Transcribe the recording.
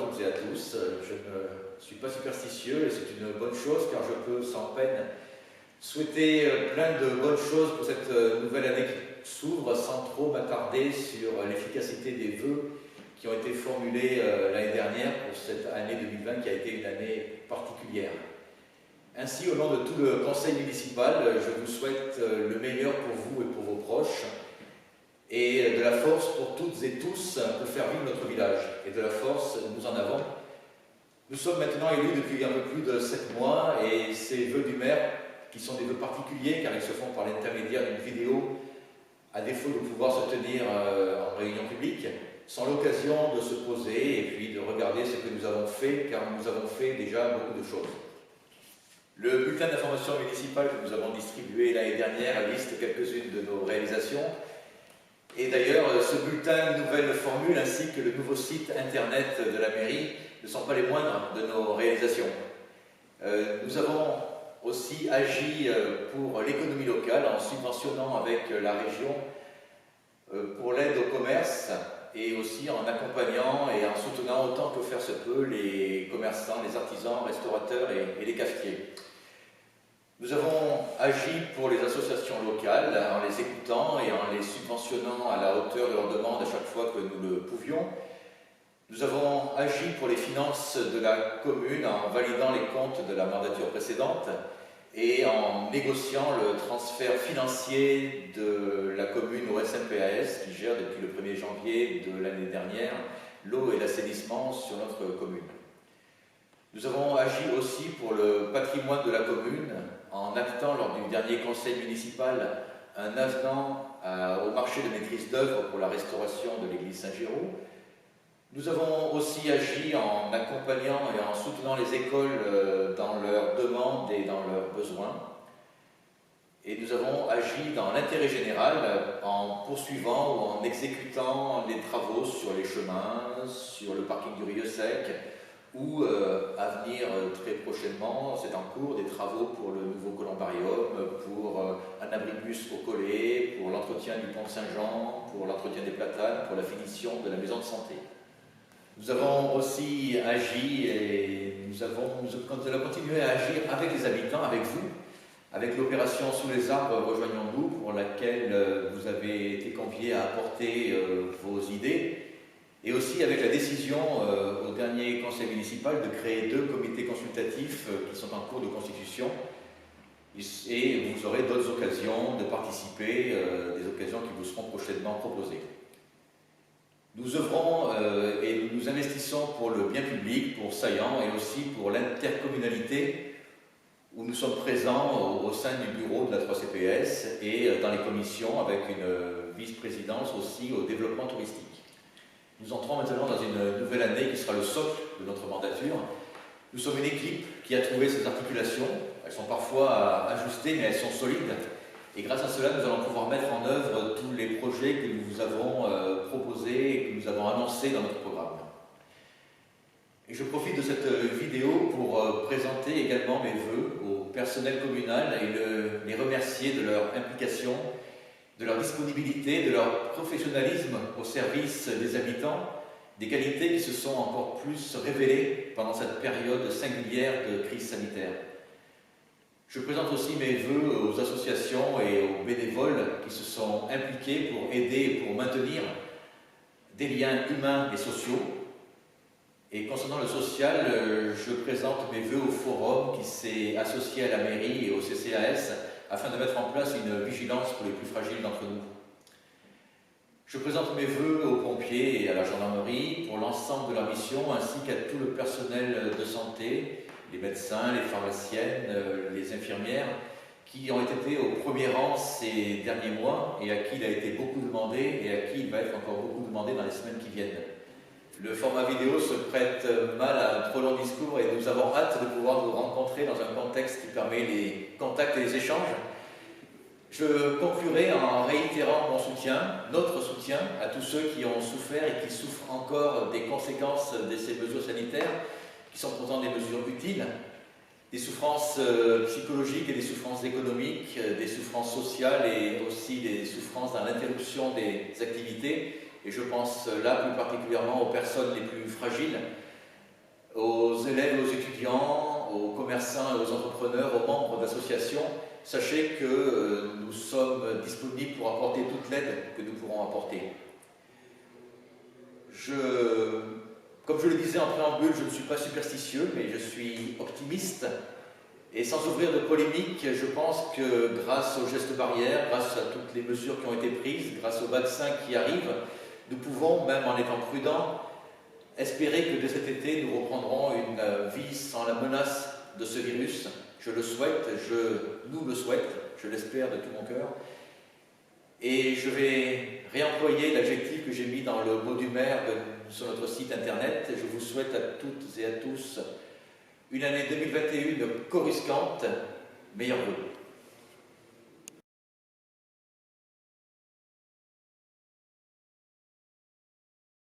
toutes et à tous. Je ne suis pas superstitieux et c'est une bonne chose car je peux sans peine souhaiter plein de bonnes choses pour cette nouvelle année qui s'ouvre sans trop m'attarder sur l'efficacité des vœux qui ont été formulés l'année dernière pour cette année 2020 qui a été une année particulière. Ainsi, au nom de tout le conseil municipal, je vous souhaite le meilleur pour vous et pour vos proches et de la force pour toutes et tous pour faire vivre notre village. Et de la force, nous en avons. Nous sommes maintenant élus depuis un peu plus de 7 mois et ces vœux du maire, qui sont des vœux particuliers car ils se font par l'intermédiaire d'une vidéo, à défaut de pouvoir se tenir en réunion publique, sont l'occasion de se poser et puis de regarder ce que nous avons fait, car nous avons fait déjà beaucoup de choses. Le bulletin d'information municipale que nous avons distribué l'année dernière liste quelques-unes de nos réalisations. Et d'ailleurs, ce bulletin nouvelle formule ainsi que le nouveau site internet de la mairie ne sont pas les moindres de nos réalisations. Nous avons aussi agi pour l'économie locale en subventionnant avec la région pour l'aide au commerce et aussi en accompagnant et en soutenant autant que faire se peut les commerçants, les artisans, restaurateurs et les cafetiers. Nous avons agi pour les associations locales en les écoutant et en les subventionnant à la hauteur de leurs demandes à chaque fois que nous le pouvions. Nous avons agi pour les finances de la commune en validant les comptes de la mandature précédente et en négociant le transfert financier de la commune au SNPAS qui gère depuis le 1er janvier de l'année dernière l'eau et l'assainissement sur notre commune. Nous avons agi aussi pour le patrimoine de la commune en actant lors du dernier conseil municipal un avenant au marché de maîtrise d'œuvre pour la restauration de l'église Saint-Géraud. Nous avons aussi agi en accompagnant et en soutenant les écoles dans leurs demandes et dans leurs besoins. Et nous avons agi dans l'intérêt général en poursuivant ou en exécutant les travaux sur les chemins, sur le parking du Rieux-Sec, ou à venir très prochainement, c'est en cours, des travaux pour le nouveau columbarium, pour un abribus au collet, pour l'entretien du pont Saint-Jean, pour l'entretien des platanes, pour la finition de la maison de santé. Nous avons aussi agi et nous allons continuer à agir avec les habitants, avec vous, avec l'opération Sous les arbres, rejoignons-nous, pour laquelle vous avez été conviés à apporter vos idées, et aussi avec la décision au dernier conseil municipal de créer 2 comités consultatifs qui sont en cours de constitution, et vous aurez d'autres occasions de participer, des occasions qui vous seront prochainement proposées. Nous œuvrons et nous investissons pour le bien public, pour Saillant et aussi pour l'intercommunalité où nous sommes présents au sein du bureau de la 3CPS et dans les commissions avec une vice-présidence aussi au développement touristique. Nous entrons maintenant dans une nouvelle année qui sera le socle de notre mandature. Nous sommes une équipe qui a trouvé ces articulations. Elles sont parfois ajustées mais elles sont solides. Et grâce à cela, nous allons pouvoir mettre en œuvre tous les projets que nous vous avons proposés et que nous avons annoncés dans notre programme. Et je profite de cette vidéo pour présenter également mes vœux au personnel communal et les remercier de leur implication, de leur disponibilité, de leur professionnalisme au service des habitants, des qualités qui se sont encore plus révélées pendant cette période singulière de crise sanitaire. Je présente aussi mes vœux aux associations et aux bénévoles qui se sont impliqués pour aider et pour maintenir des liens humains et sociaux. Et concernant le social, je présente mes vœux au forum qui s'est associé à la mairie et au CCAS afin de mettre en place une vigilance pour les plus fragiles d'entre nous. Je présente mes vœux aux pompiers et à la gendarmerie pour l'ensemble de leur mission ainsi qu'à tout le personnel de santé, les médecins, les pharmaciennes, les infirmières, qui ont été au premier rang ces derniers mois et à qui il a été beaucoup demandé et à qui il va être encore beaucoup demandé dans les semaines qui viennent. Le format vidéo se prête mal à un trop long discours et nous avons hâte de pouvoir nous rencontrer dans un contexte qui permet les contacts et les échanges. Je conclurai en réitérant mon soutien, notre soutien, à tous ceux qui ont souffert et qui souffrent encore des conséquences de ces mesures sanitaires, qui sont pourtant des mesures utiles, des souffrances psychologiques et des souffrances économiques, des souffrances sociales et aussi des souffrances dans l'interruption des activités. Et je pense là plus particulièrement aux personnes les plus fragiles, aux élèves, aux étudiants, aux commerçants et aux entrepreneurs, aux membres d'associations, sachez que nous sommes disponibles pour apporter toute l'aide que nous pourrons apporter. Comme je le disais en préambule, je ne suis pas superstitieux, mais je suis optimiste. Et sans ouvrir de polémique, je pense que grâce aux gestes barrières, grâce à toutes les mesures qui ont été prises, grâce aux vaccins qui arrivent, nous pouvons, même en étant prudents, espérer que dès cet été, nous reprendrons une vie sans la menace de ce virus. Je le souhaite, nous le souhaite, je l'espère de tout mon cœur. Et je vais réemployer l'adjectif que j'ai mis dans le mot du maire sur notre site internet. Je vous souhaite à toutes et à tous une année 2021 coruscante, meilleurs vœux.